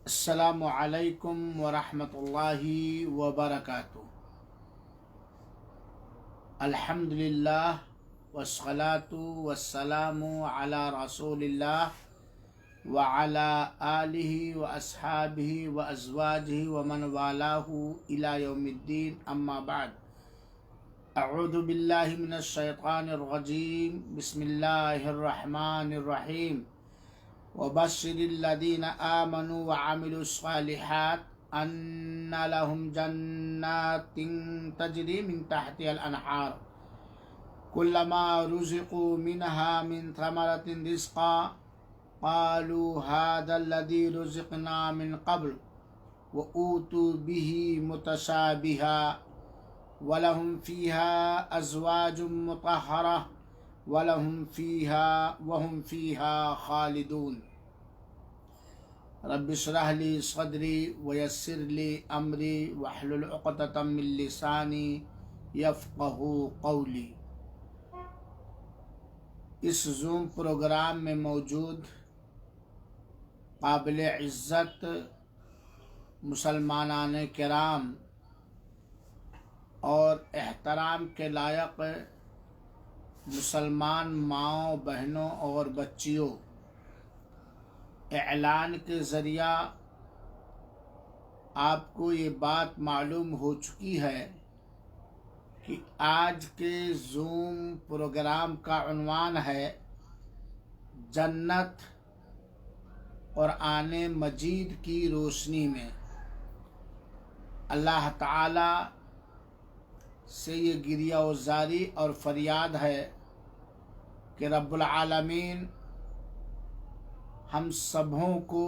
السلام علیکم ورحمۃ اللہ وبرکاتہ۔ الحمد للہ والصلاة والسلام علی رسول اللہ وعلی آلہ واصحابہ وازواجہ ومن والاہ الی یوم الدین، اما بعد۔ اعوذ باللہ من الشیطان الرجیم، بسم اللہ الرحمن الرحیم۔ وبشر الذين آمنوا وعملوا الصالحات أن لهم جنات تجري من تحتها الأنهار كلما رزقوا منها من ثمرة رزقا قالوا هذا الذي رزقنا من قبل وأوتوا به متشابها ولهم فيها أزواج مطهرة وهم فيها خالدون۔ رب اشرح لي صدري ويسر لي أمري واحلل عقدة من لساني يفقهوا قولي۔ اس زوم پروگرام میں موجود قابل عزت مسلمانان کرام اور احترام کے لائق مسلمان ماؤں، بہنوں اور بچیوں، اعلان کے ذریعہ آپ کو یہ بات معلوم ہو چکی ہے کہ آج کے زوم پروگرام کا عنوان ہے جنت قرآن مجید کی روشنی میں۔ اللہ تعالی سے یہ گریہ وزاری اور فریاد ہے کہ رب العالمین ہم سبھوں کو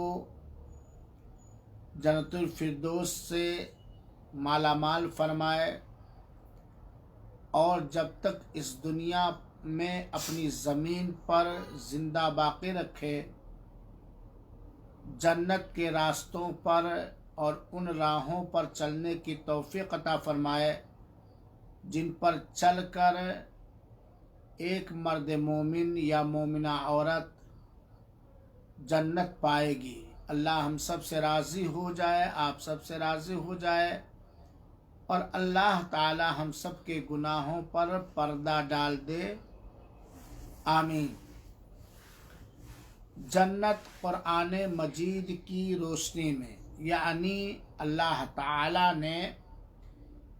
جنت الفردوس سے مالا مال فرمائے، اور جب تک اس دنیا میں اپنی زمین پر زندہ باقی رکھے، جنت کے راستوں پر اور ان راہوں پر چلنے کی توفیق عطا فرمائے جن پر چل کر ایک مرد مومن یا مومنہ عورت جنت پائے گی۔ اللہ ہم سب سے راضی ہو جائے، آپ سب سے راضی ہو جائے، اور اللہ تعالی ہم سب کے گناہوں پر پردہ ڈال دے، آمین۔ جنت قرآن مجید کی روشنی میں، یعنی اللہ تعالی نے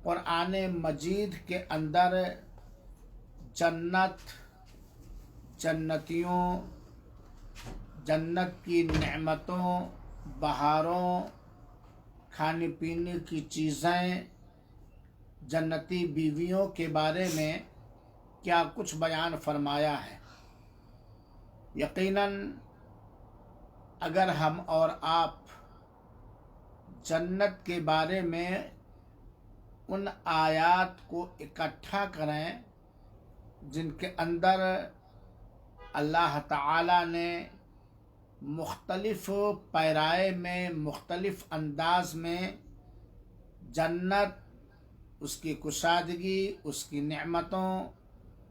قرآن مجید کے اندر جنت، جنتیوں، جنت کی نعمتوں، بہاروں، کھانے پینے کی چیزیں، جنتی بیویوں کے بارے میں کیا کچھ بیان فرمایا ہے۔ یقیناً اگر ہم اور آپ جنت کے بارے میں ان آیات کو اکٹھا کریں جن کے اندر اللہ تعالی نے مختلف پیرائے میں، مختلف انداز میں جنت، اس کی کشادگی، اس کی نعمتوں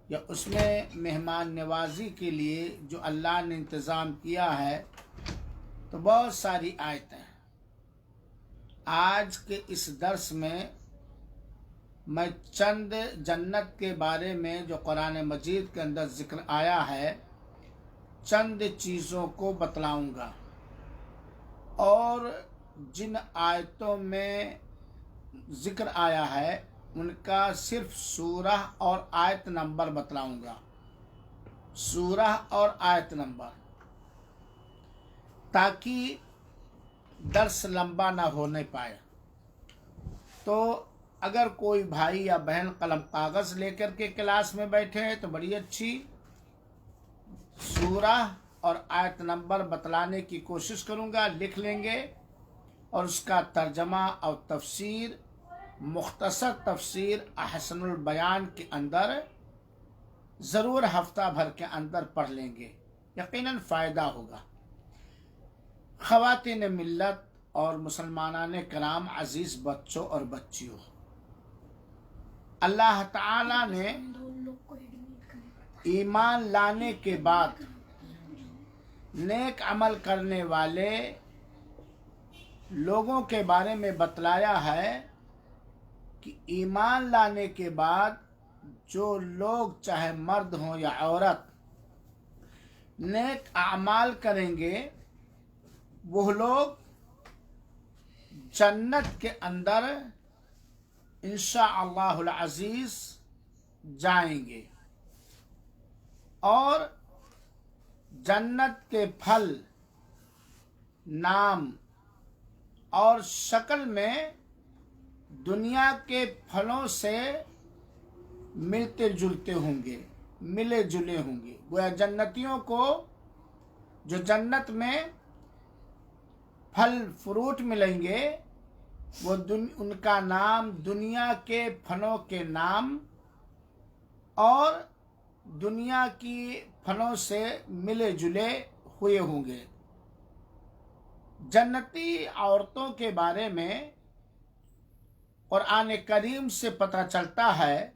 یا اس میں مہمان نوازی کے لیے جو اللہ نے انتظام کیا ہے، تو بہت ساری آیتیں۔ آج کے اس درس میں میں چند جنت کے بارے میں جو قرآن مجید کے اندر ذکر آیا ہے، چند چیزوں کو بتلاؤں گا، اور جن آیتوں میں ذکر آیا ہے ان کا صرف سورہ اور آیت نمبر بتلاؤں گا، سورہ اور آیت نمبر، تاکہ درس لمبا نہ ہونے پائے۔ تو اگر کوئی بھائی یا بہن قلم کاغذ لے کر کے کلاس میں بیٹھے ہیں تو بڑی اچھی، سورہ اور آیت نمبر بتلانے کی کوشش کروں گا، لکھ لیں گے، اور اس کا ترجمہ اور تفسیر، مختصر تفسیر احسن البیان کے اندر ضرور ہفتہ بھر کے اندر پڑھ لیں گے، یقیناً فائدہ ہوگا۔ خواتین ملت اور مسلمانان کرام، عزیز بچوں اور بچیوں، اللہ تعالی نے ایمان لانے کے بعد نیک عمل کرنے والے لوگوں کے بارے میں بتلایا ہے کہ ایمان لانے کے بعد جو لوگ چاہے مرد ہوں یا عورت نیک اعمال کریں گے وہ لوگ جنت کے اندر انشاءاللہ العزیز جائیں گے، اور جنت کے پھل نام اور شکل میں دنیا کے پھلوں سے ملتے جلتے ہوں گے، ملے جلے ہوں گے۔ گویا جنتیوں کو جو جنت میں پھل فروٹ ملیں گے وہ ان کا نام دنیا کے پھلوں کے نام اور دنیا کی پھلوں سے ملے جلے ہوئے ہوں گے۔ جنتی عورتوں کے بارے میں قرآن کریم سے پتہ چلتا ہے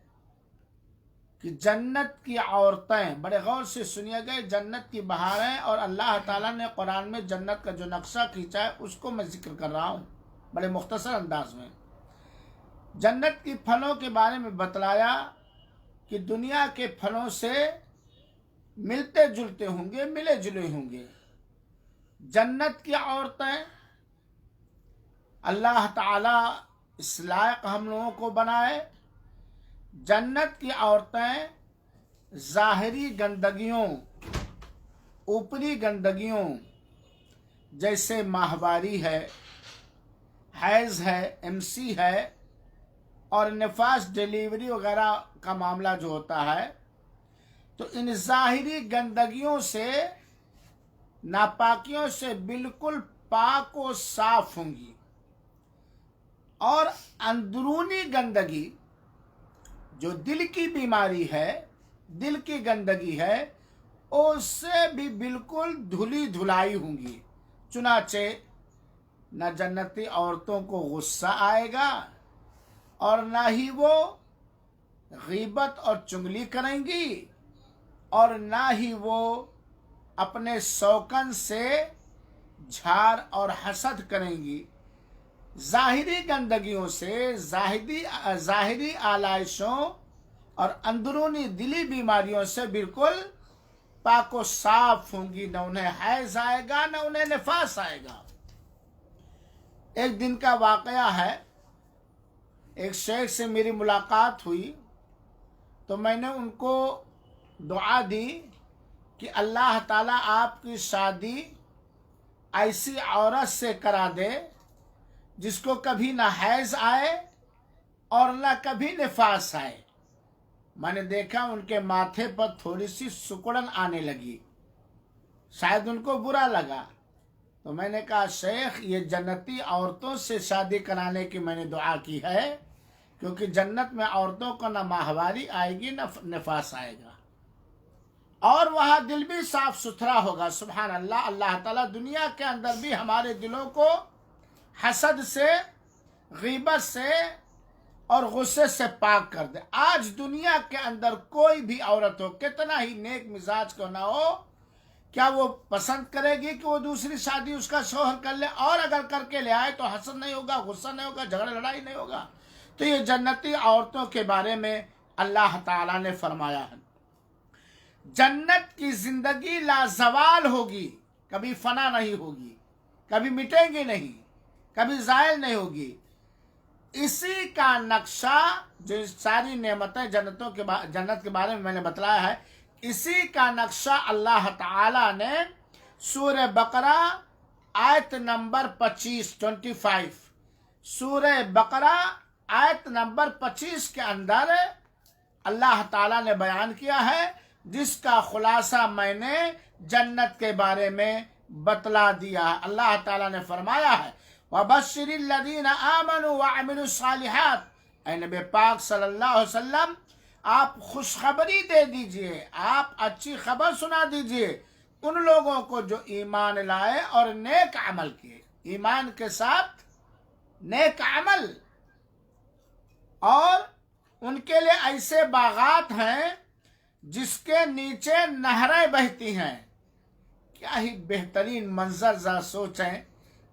کہ جنت کی عورتیں، بڑے غور سے سنیے گئے، جنت کی بہاریں، اور اللہ تعالیٰ نے قرآن میں جنت کا جو نقشہ کھینچا ہے اس کو میں ذکر کر رہا ہوں بڑے مختصر انداز میں۔ جنت کی پھلوں کے بارے میں بتلایا کہ دنیا کے پھلوں سے ملتے جلتے ہوں گے، ملے جلے ہوں گے۔ جنت کی عورتیں اللہ تعالیٰ اس لائق ہم لوگوں کو بنائے، جنت کی عورتیں ظاہری گندگیوں، اوپری گندگیوں جیسے ماہواری ہے، حیض ہے، MC ہے اور نفاس ڈیلیوری وغیرہ کا معاملہ جو ہوتا ہے، تو ان ظاہری گندگیوں سے، ناپاکیوں سے بالکل پاک و صاف ہوں گی، اور اندرونی گندگی جو دل کی بیماری ہے، دل کی گندگی ہے، اس سے بھی بالکل دھلی دھلائی ہوں گی۔ چنانچہ نہ جنتی عورتوں کو غصہ آئے گا اور نہ ہی وہ غیبت اور چغلی کریں گی، اور نہ ہی وہ اپنے شوکن سے جھار اور حسد کریں گی۔ ظاہری گندگیوں سے، ظاہری آلائشوں اور اندرونی دلی بیماریوں سے بالکل پاک و صاف ہوں گی، نہ انہیں حیض آئے گا نہ انہیں نفاس آئے گا۔ ایک دن کا واقعہ ہے، ایک شیخ سے میری ملاقات ہوئی تو میں نے ان کو دعا دی کہ اللہ تعالیٰ آپ کی شادی ایسی عورت سے کرا دے جس کو کبھی نہ حیض آئے اور نہ کبھی نفاس آئے۔ میں نے دیکھا ان کے ماتھے پر تھوڑی سی سکڑن آنے لگی، شاید ان کو برا لگا، تو میں نے کہا شیخ یہ جنتی عورتوں سے شادی کرانے کی میں نے دعا کی ہے، کیونکہ جنت میں عورتوں کو نہ ماہواری آئے گی نہ نفاس آئے گا، اور وہاں دل بھی صاف ستھرا ہوگا۔ سبحان اللہ، اللہ تعالیٰ دنیا کے اندر بھی ہمارے دلوں کو حسد سے، غیبت سے اور غصے سے پاک کر دے۔ آج دنیا کے اندر کوئی بھی عورت ہو، کتنا ہی نیک مزاج کو نہ ہو، کیا وہ پسند کرے گی کہ وہ دوسری شادی اس کا شوہر کر لے؟ اور اگر کر کے لے آئے تو حسد نہیں ہوگا، غصہ نہیں ہوگا، جھگڑا لڑائی نہیں ہوگا۔ تو یہ جنتی عورتوں کے بارے میں اللہ تعالیٰ نے فرمایا ہے، جنت کی زندگی لازوال ہوگی، کبھی فنا نہیں ہوگی، کبھی مٹے گی نہیں، کبھی زائل نہیں ہوگی۔ اسی کا نقشہ، جو ساری نعمتیں جنت کے بارے میں نے بتلایا ہے، اسی کا نقشہ اللہ تعالیٰ نے سورہ بقرہ آیت نمبر 25 سورہ بقرہ آیت نمبر 25 کے اندر اللہ تعالیٰ نے بیان کیا ہے، جس کا خلاصہ میں نے جنت کے بارے میں بتلا دیا ہے۔ اللہ تعالیٰ نے فرمایا ہے وَبَشِّرِ الَّذِينَ آمَنُوا وَعَمِلُوا الصَّالِحَاتِ، اے نبی پاک صلی اللہ علیہ وسلم آپ خوشخبری دے دیجئے، آپ اچھی خبر سنا دیجئے ان لوگوں کو جو ایمان لائے اور نیک عمل کیے۔ ایمان کے ساتھ نیک عمل، اور ان کے لیے ایسے باغات ہیں جس کے نیچے نہریں بہتی ہیں۔ کیا ہی بہترین منظر، ذرا سوچیں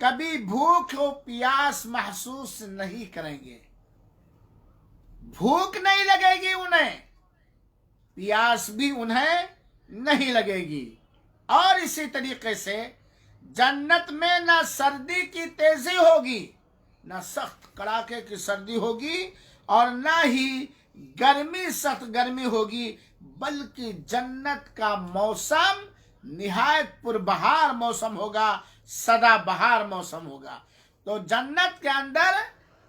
کبھی بھوک و پیاس محسوس نہیں کریں گے. بھوک نہیں لگے گی انہیں, پیاس بھی انہیں نہیں لگے گی. اور اسی طریقے سے جنت میں نہ سردی کی تیزی ہوگی, نہ سخت کڑاکے کی سردی ہوگی, اور نہ ہی گرمی سخت گرمی ہوگی, بلکہ جنت کا موسم نہایت پربہار موسم ہوگا, سدا بہار موسم ہوگا. تو جنت کے اندر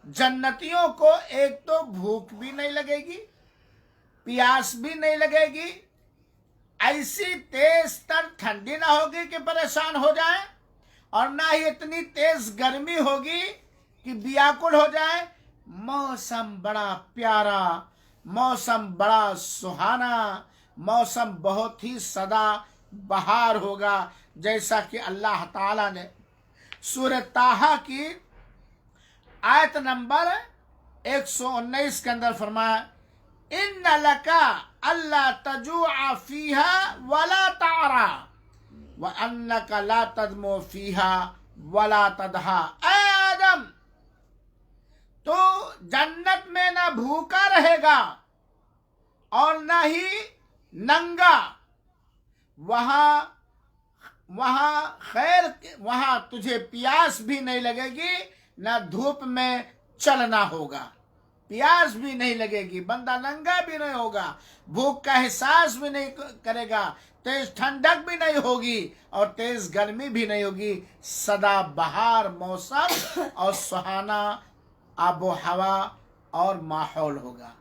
جنتیوں کو ایک تو بھوک بھی نہیں لگے گی, پیاس بھی نہیں لگے گی, ایسی تیز تر ٹھنڈی نہ ہوگی کہ پریشان ہو جائیں, اور نہ ہی اتنی تیز گرمی ہوگی کہ بیاکل ہو جائے. موسم بڑا پیارا, موسم بڑا سہانا, موسم بہت ہی سدا بہار ہوگا, جیسا کہ اللہ تعالی نے سورہ طٰہٰ کی آیت نمبر 119 کے اندر فرمایا, ان لکا اللہ تجوع فیہا ولا تعرا وانک لا تدمو فیہا ولا تدہا. اے آدم, تو جنت میں نہ بھوکا رہے گا اور نہ ہی ننگا, وہاں تجھے پیاس بھی نہیں لگے گی, نہ دھوپ میں چلنا ہوگا, پیاس بھی نہیں لگے گی, بندہ ننگا بھی نہیں ہوگا, بھوک کا احساس بھی نہیں کرے گا, تیز ٹھنڈک بھی نہیں ہوگی اور تیز گرمی بھی نہیں ہوگی. سدا بہار موسم اور سہانا آب و ہوا اور ماحول ہوگا.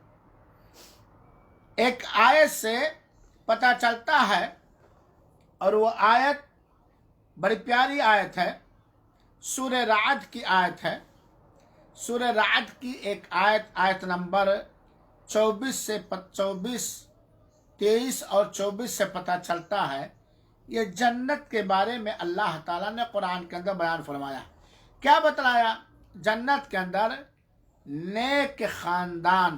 ایک آیت سے پتہ چلتا ہے, اور وہ آیت بڑی پیاری آیت ہے, سورہ رعد کی آیت ہے. سورہ رعد کی ایک آیت نمبر 23 اور 24 سے پتہ چلتا ہے. یہ جنت کے بارے میں اللہ تعالیٰ نے قرآن کے اندر بیان فرمایا. کیا بتلایا؟ جنت کے اندر نیک خاندان,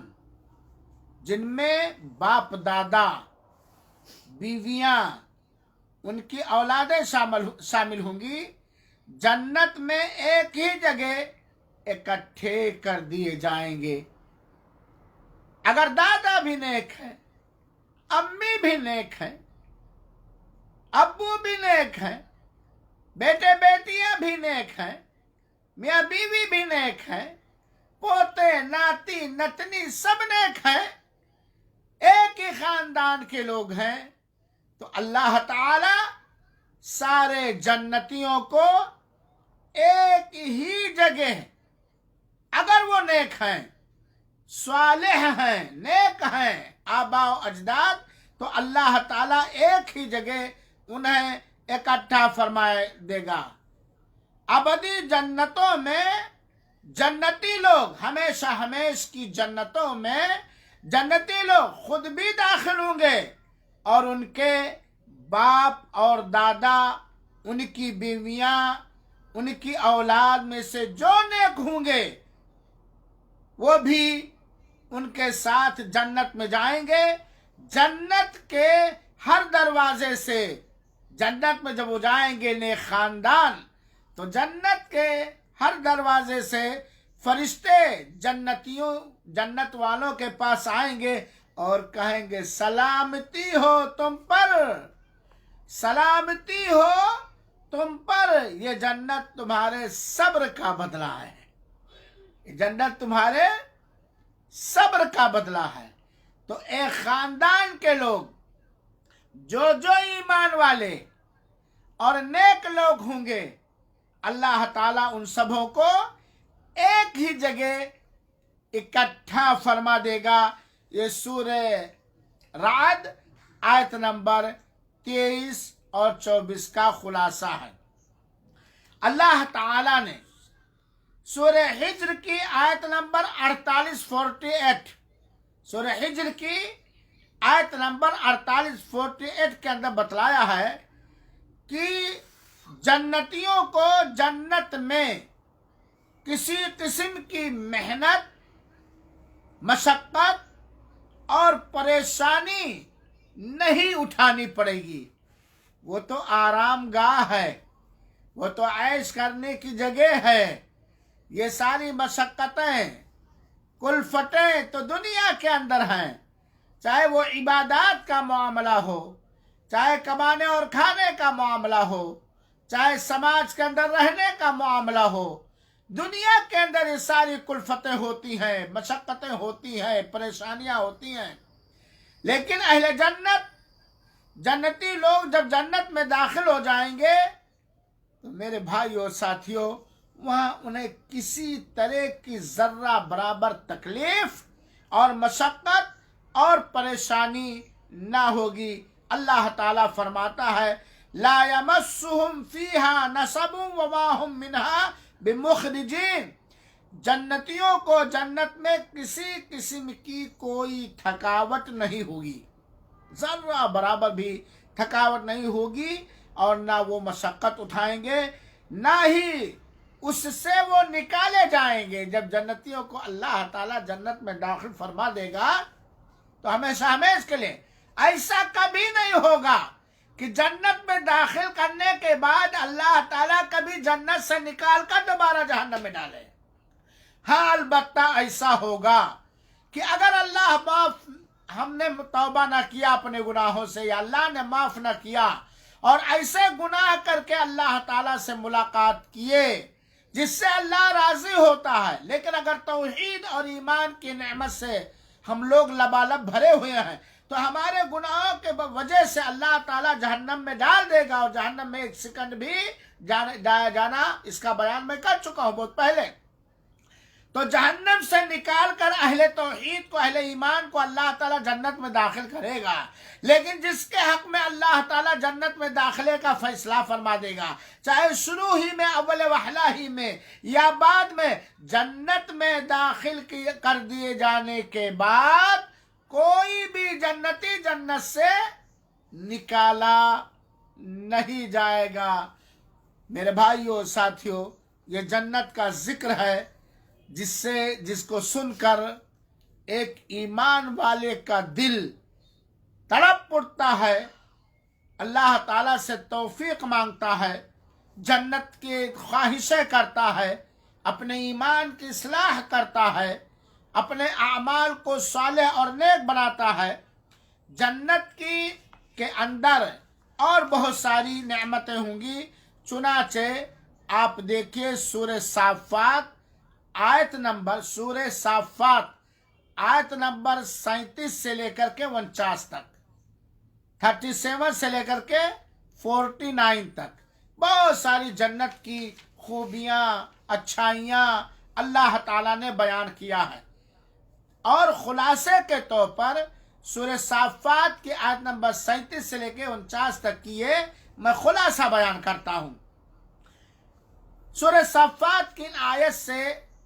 جن میں باپ دادا, بیویاں, ان کی اولادیں شامل ہوں گی, جنت میں ایک ہی جگہ اکٹھے کر دیے جائیں گے. اگر دادا بھی نیک ہے, امی بھی نیک ہیں, ابو بھی نیک ہیں, بیٹے بیٹیاں بھی نیک ہیں, میاں بیوی بھی نیک ہیں, پوتے ناتی نتنی سب نیک ہیں, ایک ہی خاندان کے لوگ ہیں, تو اللہ تعالی سارے جنتیوں کو ایک ہی جگہ, اگر وہ نیک ہیں, صالح ہیں, نیک ہیں, آبا و اجداد, تو اللہ تعالیٰ ایک ہی جگہ انہیں اکٹھا فرمائے دے گا. ابدی جنتوں میں جنتی لوگ, ہمیشہ ہمیش کی جنتوں میں جنتی لوگ خود بھی داخل ہوں گے, اور ان کے باپ اور دادا, ان کی بیویاں, ان کی اولاد میں سے جو نیک ہوں گے وہ بھی ان کے ساتھ جنت میں جائیں گے. جنت کے ہر دروازے سے, جنت میں جب وہ جائیں گے نیک خاندان, تو جنت کے ہر دروازے سے فرشتے جنت والوں کے پاس آئیں گے اور کہیں گے, سلامتی ہو تم پر, سلامتی ہو تم پر, یہ جنت تمہارے صبر کا بدلہ ہے, یہ جنت تمہارے صبر کا بدلہ ہے. تو ایک خاندان کے لوگ جو ایمان والے اور نیک لوگ ہوں گے, اللہ تعالیٰ ان سبوں کو ایک ہی جگہ اکٹھا فرما دے گا. یہ سورہ رعد آیت نمبر 23 اور 24 کا خلاصہ ہے. اللہ تعالیٰ نے سورہ ہجر کی آیت نمبر 48 سورہ ہجر کی آیت نمبر 48 کے اندر بتلایا ہے کہ جنتیوں کو جنت میں کسی قسم کی محنت, مشقت اور پریشانی نہیں اٹھانی پڑے گی. وہ تو آرام گاہ ہے, وہ تو عیش کرنے کی جگہ ہے. یہ ساری مشقتیں کلفتیں تو دنیا کے اندر ہیں، چاہے وہ عبادات کا معاملہ ہو، چاہے کمانے اور کھانے کا معاملہ ہو، چاہے سماج کے اندر رہنے کا معاملہ ہو. دنیا کے اندر یہ ساری کلفتیں ہوتی ہیں، مشقتیں ہوتی ہیں، پریشانیاں ہوتی ہیں. لیکن اہل جنت، جنتی لوگ جب جنت میں داخل ہو جائیں گے تو میرے بھائیوں اور ساتھیوں، وہاں انہیں کسی طرح کی ذرہ برابر تکلیف اور مشقت اور پریشانی نہ ہوگی. اللہ تعالیٰ فرماتا ہے لا یمسہم فیہا نصب وما ہم منہا بمخرجین. جنتیوں کو جنت میں کسی قسم کی کوئی تھکاوٹ نہیں ہوگی، ذرہ برابر بھی تھکاوٹ نہیں ہوگی، اور نہ وہ مشقت اٹھائیں گے، نہ ہی اس سے وہ نکالے جائیں گے. جب جنتیوں کو اللہ تعالیٰ جنت میں داخل فرما دے گا تو ہمیشہ ہمیشہ کے لیے ایسا کبھی نہیں ہوگا کہ جنت میں داخل کرنے کے بعد اللہ تعالیٰ کبھی جنت سے نکال کر دوبارہ جہنم میں ڈالے. ہاں البتہ ایسا ہوگا کہ اگر اللہ ہم نے توبہ نہ کیا اپنے گناہوں سے، یا اللہ نے معاف نہ کیا اور ایسے گناہ کر کے اللہ تعالیٰ سے ملاقات کیے جس سے اللہ راضی ہوتا ہے، لیکن اگر توحید اور ایمان کی نعمت سے ہم لوگ لبالب بھرے ہوئے ہیں تو ہمارے گناہوں کے وجہ سے اللہ تعالیٰ جہنم میں ڈال دے گا، اور جہنم میں ایک سیکنڈ بھی جانا اس کا بیان میں کر چکا ہوں بہت پہلے. تو جہنم سے نکال کر اہل توحید کو، اہل ایمان کو اللہ تعالیٰ جنت میں داخل کرے گا. لیکن جس کے حق میں اللہ تعالیٰ جنت میں داخلے کا فیصلہ فرما دے گا، چاہے شروع ہی میں، اول وہلہ ہی میں، یا بعد میں، جنت میں داخل کر دیے جانے کے بعد کوئی بھی جنتی جنت سے نکالا نہیں جائے گا. میرے بھائیوں ساتھیوں، یہ جنت کا ذکر ہے جس کو سن کر ایک ایمان والے کا دل تڑپ اٹھتا ہے، اللہ تعالیٰ سے توفیق مانگتا ہے، جنت کی خواہشیں کرتا ہے، اپنے ایمان کی اصلاح کرتا ہے، اپنے اعمال کو صالح اور نیک بناتا ہے. جنت کے اندر اور بہت ساری نعمتیں ہوں گی. چنانچہ آپ دیکھیے سورہ صافات آیت نمبر 37 سے لے کر کے 49 تک، 37 سے لے کر کے 49 تک بہت ساری جنت کی خوبیاں، اچھائیاں اللہ تعالیٰ نے بیان کیا ہے. اور خلاصے کے طور پر سورہ صافات کی آیت نمبر 37 سے لے کے 49 تک کی میں خلاصہ بیان کرتا ہوں. سورہ صافات کی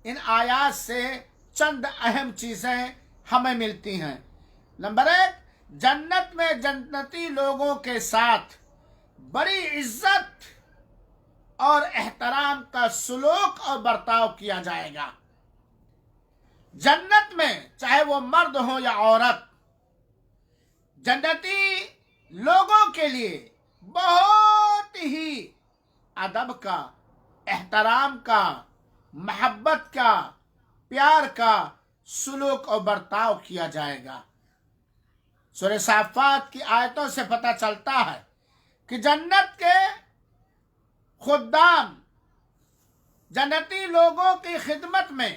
ان آیات سے چند اہم چیزیں ہمیں ملتی ہیں. نمبر 1، جنت میں جنتی لوگوں کے ساتھ بڑی عزت اور احترام کا سلوک اور برتاؤ کیا جائے گا. جنت میں چاہے وہ مرد ہو یا عورت، جنتی لوگوں کے لیے بہت ہی ادب کا، احترام کا، محبت کا، پیار کا سلوک اور برتاؤ کیا جائے گا. سورہ صافات کی آیتوں سے پتہ چلتا ہے کہ جنت کے خدام جنتی لوگوں کی خدمت میں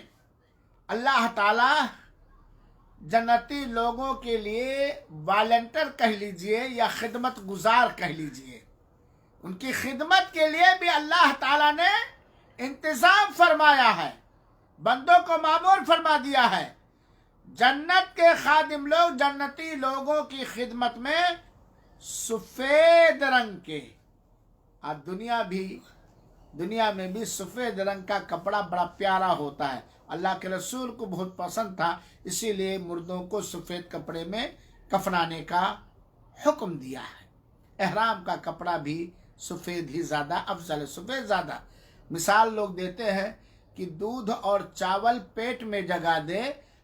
اللہ تعالی جنتی لوگوں کے لیے والنٹر کہہ لیجئے یا خدمت گزار کہہ لیجئے، ان کی خدمت کے لیے بھی اللہ تعالیٰ نے انتظام فرمایا ہے، بندوں کو مامور فرما دیا ہے. جنت کے خادم لوگ جنتی لوگوں کی خدمت میں سفید رنگ کے، اور دنیا میں بھی سفید رنگ کا کپڑا بڑا پیارا ہوتا ہے، اللہ کے رسول کو بہت پسند تھا، اسی لیے مردوں کو سفید کپڑے میں کفنانے کا حکم دیا ہے. احرام کا کپڑا بھی سفید ہی زیادہ افضل ہے، سفید زیادہ. مثال لوگ دیتے ہیں کہ دودھ اور چاول پیٹ میں جگہ دے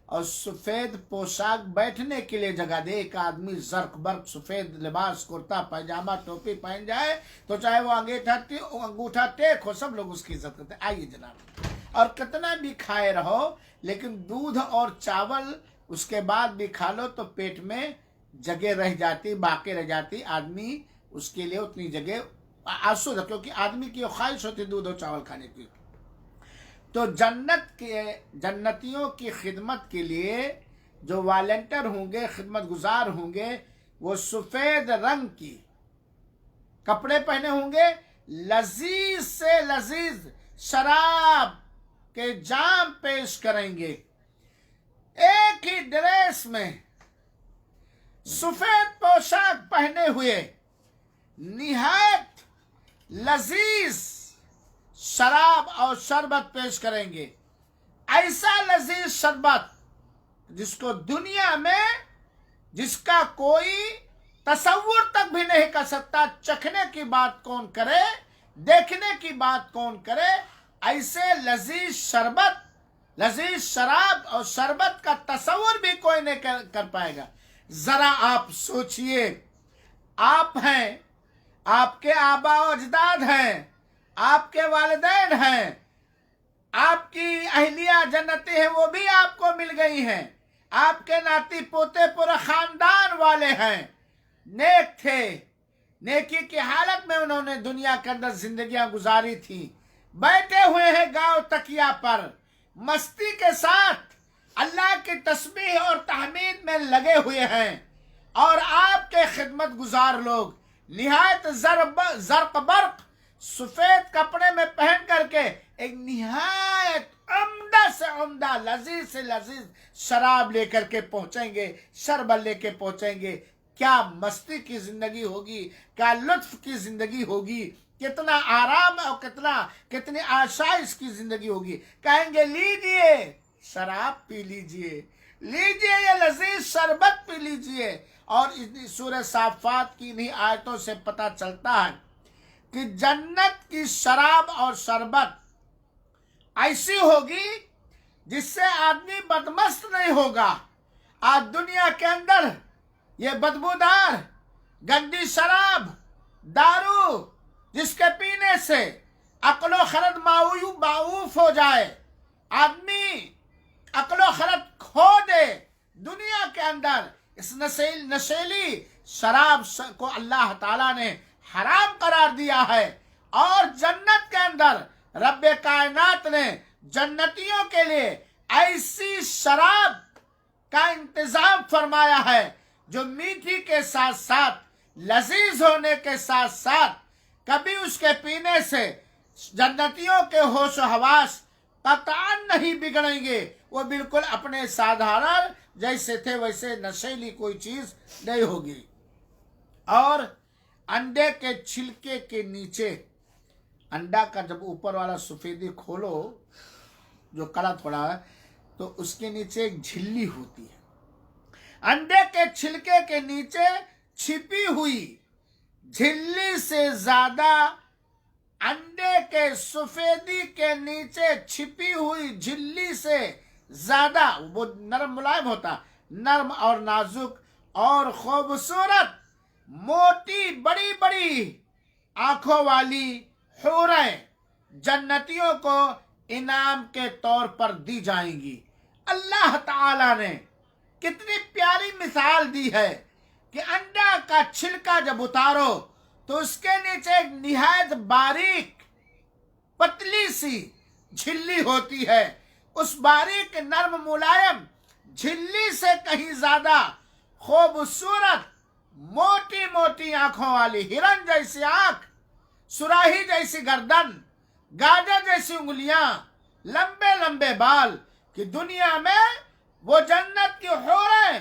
اور سفید پوشاک بیٹھنے کے لیے جگہ دے. ایک آدمی زرق برق سفید لباس کرتا پائجامہ ٹوپی پہن جائے تو چاہے وہ انگوٹھا ٹیک ہو سب لوگ اس کی عزت کرتے. آئیے جناب, اور کتنا بھی کھائے رہو لیکن دودھ اور چاول اس کے بعد بھی کھا لو تو پیٹ میں جگہ رہ جاتی, باقی رہ جاتی. آدمی اس کے لیے اتنی جگہ آسود ہے, کیونکہ آدمی کی خواہش ہوتی دودھ اور چاول کھانے کی. تو جنتیوں کی خدمت کے لیے جو والنٹر ہوں گے, خدمت گزار ہوں گے, وہ سفید رنگ کی کپڑے پہنے ہوں گے, لذیذ سے لذیذ شراب کے جام پیش کریں گے. ایک ہی ڈریس میں سفید پوشاک پہنے ہوئے نہایت لذیذ شراب اور شربت پیش کریں گے. ایسا لذیذ شربت جس کو دنیا میں جس کا کوئی تصور تک بھی نہیں کر سکتا. چکھنے کی بات کون کرے, دیکھنے کی بات کون کرے. ایسے لذیذ شربت, لذیذ شراب اور شربت کا تصور بھی کوئی نہیں کر پائے گا. ذرا آپ سوچئے, آپ ہیں, آپ کے آبا و اجداد ہیں, آپ کے والدین ہیں, آپ کی اہلیہ جنتی ہیں, وہ بھی آپ کو مل گئی ہیں, آپ کے ناتی پوتے پورے خاندان والے ہیں, نیک تھے, نیکی کی حالت میں انہوں نے دنیا کے اندر زندگیاں گزاری تھی. بیٹھے ہوئے ہیں گاؤں تکیا پر, مستی کے ساتھ اللہ کی تسبیح اور تحمید میں لگے ہوئے ہیں, اور آپ کے خدمت گزار لوگ نہایت زرق برق سفید کپڑے میں پہن کر کے ایک نہایت عمدہ سے عمدہ لذیذ سے لذیذ شراب لے کر کے پہنچیں گے, شربت لے کے پہنچیں گے. کیا مستی کی زندگی ہوگی, کیا لطف کی زندگی ہوگی, کتنا آرام اور کتنی آسائش کی زندگی ہوگی. کہیں گے لیجئے شراب پی لیجئے, لیجئے یہ لذیذ شربت پی لیجئے. اور سورہ صافات کی انہی آیتوں سے پتہ چلتا ہے کہ جنت کی شراب اور شربت ایسی ہوگی جس سے آدمی بدمست نہیں ہوگا. آج دنیا کے اندر یہ بدبودار گندی شراب, دارو, جس کے پینے سے عقل و خرد معوف ہو جائے, آدمی عقل و خرد کھو دے, دنیا کے اندر اس نشیلی شراب کو اللہ تعالیٰ نے حرام قرار دیا ہے. اور جنت کے اندر رب کائنات نے جنتیوں کے لیے ایسی شراب کا انتظام فرمایا ہے جو میٹھی کے ساتھ ساتھ, لذیذ ہونے کے ساتھ ساتھ, کبھی اس کے پینے سے جنتیوں کے ہوش و حواس قطعاً نہیں بگڑیں گے. وہ بالکل اپنے سادھارن جیسے تھے ویسے, نشیلی کوئی چیز نہیں ہوگی. اور انڈے کے چھلکے کے نیچے, انڈا کا جب اوپر والا سفیدی کھولو جو کڑا تھوڑا ہے تو اس کے نیچے ایک جھلی ہوتی ہے. انڈے کے چھلکے کے نیچے چھپی ہوئی جھلی سے زیادہ, انڈے کے سفیدی کے نیچے چھپی ہوئی جھلی سے زیادہ وہ نرم ملائم ہوتا, نرم اور نازک اور خوبصورت, موٹی بڑی بڑی آنکھوں والی حوریں جنتیوں کو انعام کے طور پر دی جائیں گی. اللہ تعالیٰ نے کتنی پیاری مثال دی ہے کہ انڈا کا چھلکا جب اتارو تو اس کے نیچے ایک نہایت باریک پتلی سی جھلی ہوتی ہے. اس باریک نرم ملائم جھلی سے کہیں زیادہ خوبصورت موٹی موٹی آنکھوں والی, ہرن جیسی آنکھ, سراہی جیسی گردن, گاجر جیسی انگلیاں, لمبے لمبے بال, کہ دنیا میں وہ جنت کی حوریں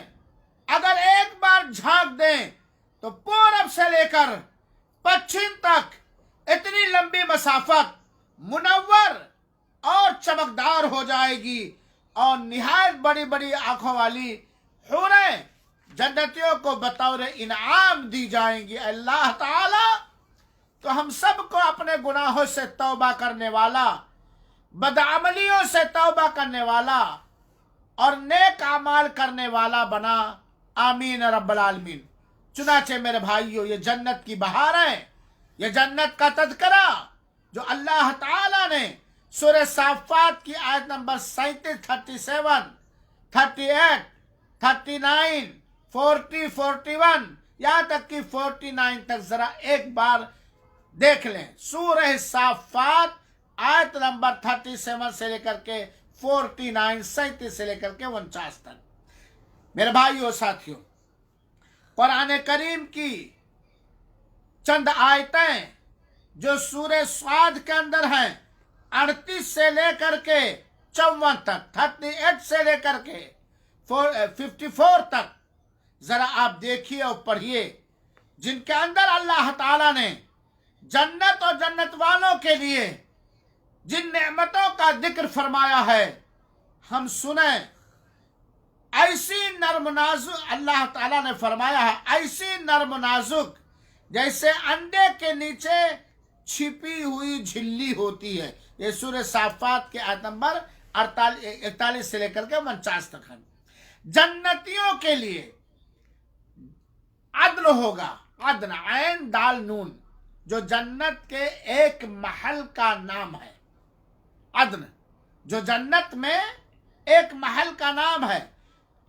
اگر ایک بار جھانک دیں تو پورب سے لے کر پچھم تک اتنی لمبی مسافت منور اور چمکدار ہو جائے گی. اور نہایت بڑی بڑی آنکھوں والی حوریں جنتیوں کو بطور انعام دی جائیں گی. اللہ تعالی تو ہم سب کو اپنے گناہوں سے توبہ کرنے والا, بدعملیوں سے توبہ کرنے والا, اور نیک اعمال کرنے والا بنا، آمین رب العالمین۔ چنانچہ میرے بھائیو، یہ جنت کی بہار ہے، یہ جنت کا تذکرہ جو اللہ تعالی نے سورہ صافات کی آیت نمبر 37، 37، 38، 39، 40، 41، یہاں تک کہ 49 تک ذرا ایک بار دیکھ لیں۔ سورہ صافات آیت نمبر 37 سے لے کر کے 49، 37 سے لے کر کے 49 تک۔ میرے بھائیو ساتھیو، قرآن کریم کی چند آیتیں جو سورہ صاد کے اندر ہیں، 38 سے لے کر کے 54 تک، 38 سے لے کر کے 54 تک، ذرا آپ دیکھیے اور پڑھیے، جن کے اندر اللہ تعالیٰ نے جنت اور جنت والوں کے لیے جن نعمتوں کا ذکر فرمایا ہے، ہم سنیں۔ ایسی نرم نازک، اللہ تعالیٰ نے فرمایا ہے، ایسی نرم نازک جیسے انڈے کے نیچے چھپی ہوئی جھلی ہوتی ہے۔ یہ سورہ صافات کے آیت نمبر 41 سے لے کر کے 49 تک ہے۔ جنتیوں کے لیے عدن ہوگا، عدن، عین دال نون، جو جنت کے ایک محل کا نام ہے۔ عدن جو جنت میں ایک محل کا نام ہے۔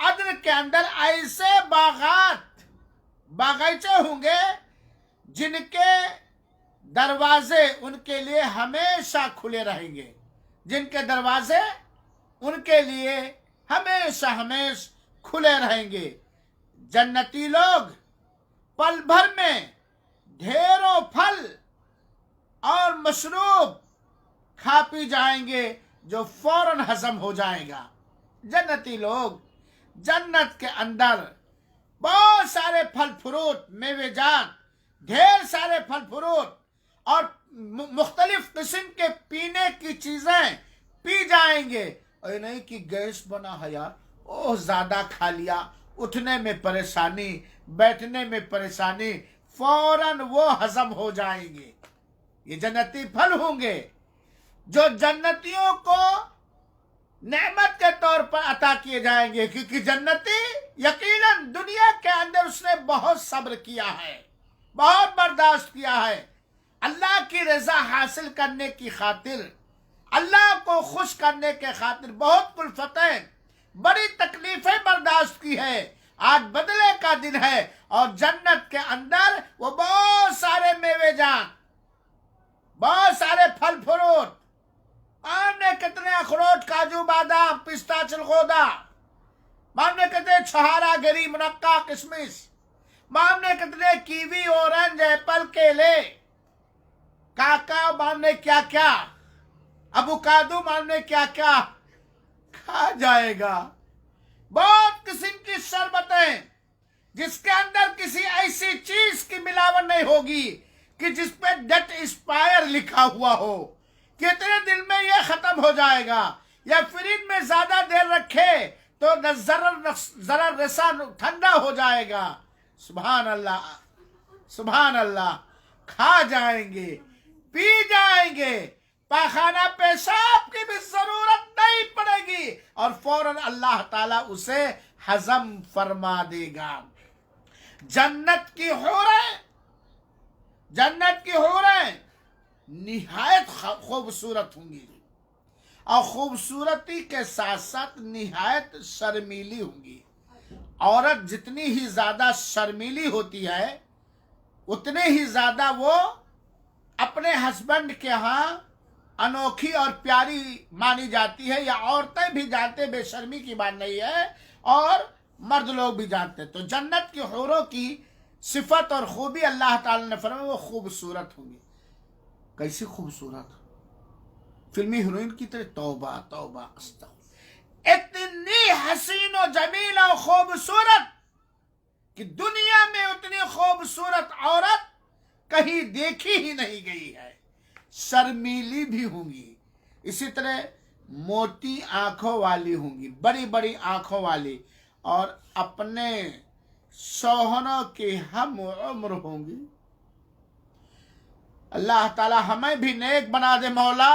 عدن کے اندر ایسے باغات، باغیچے ہوں گے جن کے دروازے ان کے لیے ہمیشہ کھلے رہیں گے، جن کے دروازے ان کے لیے ہمیشہ کھلے رہیں گے۔ جنتی لوگ پل بھر میں ڈھیروں پھل اور مشروب کھا پی جائیں گے جو فوراً ہضم ہو جائے گا۔ جنتی لوگ جنت کے اندر بہت سارے پھل فروٹ، میوے جات، ڈھیر سارے پھل فروٹ اور مختلف قسم کے پینے کی چیزیں پی جائیں گے۔ اور یہ نہیں کہ گیس بنا ہے یار، اوہ زیادہ کھا لیا، اٹھنے میں پریشانی، بیٹھنے میں پریشانی، فوراً وہ ہضم ہو جائیں گے۔ یہ جنتی پھل ہوں گے جو جنتیوں کو نعمت کے طور پر عطا کیے جائیں گے، کیونکہ جنتی یقیناً دنیا کے اندر اس نے بہت صبر کیا ہے، بہت برداشت کیا ہے، اللہ کی رضا حاصل کرنے کی خاطر، اللہ کو خوش کرنے کے خاطر بہت کلفتیں، بڑی تکلیفیں برداشت کی ہے۔ آج بدلے کا دن ہے اور جنت کے اندر وہ بہت سارے میوے جات، بہت سارے پھل فروٹ، ہم نے کتنے اخروٹ، کاجو، بادام، پستہ، چلغوزہ، ہم نے کتنے چھہارا، گری، منقع، کشمش، ہم نے کتنے کیوی، اورنج، ایپل، کیلے، کاکا، ہم نے کیا کیا، ابوکادو، ہم نے کیا کیا کھا جائے گا۔ بہت قسم کی شربتیں جس کے اندر کسی ایسی چیز کی ملاوٹ نہیں ہوگی کہ جس پہ ڈیٹ ایکسپائر لکھا ہوا ہو، کتنے دن میں یہ ختم ہو جائے گا، یا فریج میں زیادہ دیر رکھے تو ذرا رسا ٹھنڈا ہو جائے گا۔ سبحان اللہ، سبحان اللہ، کھا جائیں گے، پی جائیں گے، پاخانہ پیشاب کی بھی ضرورت نہیں پڑے گی اور فوراً اللہ تعالیٰ اسے ہضم فرما دے گا۔ جنت کی حوریں، جنت کی حوریں نہایت خوبصورت ہوں گی اور خوبصورتی کے ساتھ ساتھ نہایت شرمیلی ہوں گی۔ عورت جتنی ہی زیادہ شرمیلی ہوتی ہے اتنے ہی زیادہ وہ اپنے ہسبینڈ کے ہاں انوکھی اور پیاری مانی جاتی ہے، یا عورتیں بھی جانتے، بے شرمی کی بات نہیں ہے، اور مرد لوگ بھی جانتے۔ تو جنت کی حوروں کی صفت اور خوبی اللہ تعالی نے فرمایا وہ خوبصورت ہوں گی۔ کیسی خوبصورت؟ فلمی ہیروئن کی طرح، توبہ توبہ استغفر، اتنی حسین و جمیل و خوبصورت کہ دنیا میں اتنی خوبصورت عورت کہیں دیکھی ہی نہیں گئی ہے۔ شرمیلی بھی ہوں گی، اسی طرح موٹی آنکھوں والی ہوں گی، بڑی بڑی آنکھوں والی، اور اپنے شوہروں کی ہم عمر ہوں گی۔ اللہ تعالی ہمیں بھی نیک بنا دے مولا،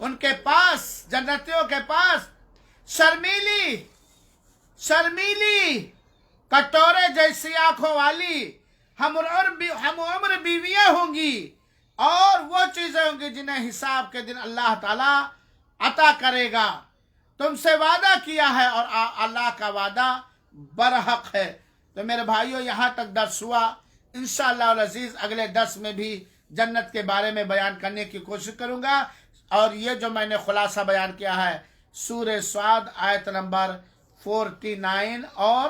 ان کے پاس، جنتیوں کے پاس شرمیلی کٹورے جیسی آنکھوں والی ہم عمر بیویاں ہوں گی، اور وہ چیزیں ہوں گی جنہیں حساب کے دن اللہ تعالی عطا کرے گا۔ تم سے وعدہ کیا ہے اور اللہ کا وعدہ برحق ہے۔ تو میرے بھائیوں، یہاں تک درس ہوا۔ انشاءاللہ العزیز اگلے درس میں بھی جنت کے بارے میں بیان کرنے کی کوشش کروں گا، اور یہ جو میں نے خلاصہ بیان کیا ہے سورہ صاد آیت نمبر 49 اور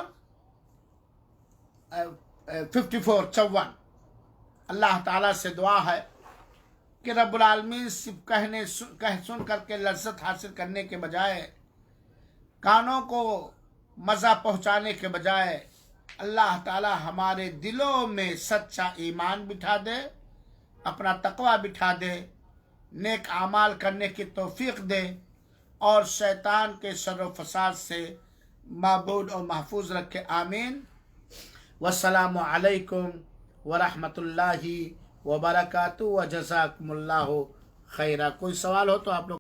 54 اللہ تعالیٰ سے دعا ہے کہ رب العالمین صرف سن کر کے لذت حاصل کرنے کے بجائے، کانوں کو مزہ پہنچانے کے بجائے، اللہ تعالیٰ ہمارے دلوں میں سچا ایمان بٹھا دے، اپنا تقوی بٹھا دے، نیک اعمال کرنے کی توفیق دے، اور شیطان کے شر و فساد سے معبود اور محفوظ رکھے۔ آمین۔ والسلام علیکم ورحمۃ اللہ وبرکاتہ، وجزاکم اللہ خیرہ۔ کوئی سوال ہو تو آپ لوگ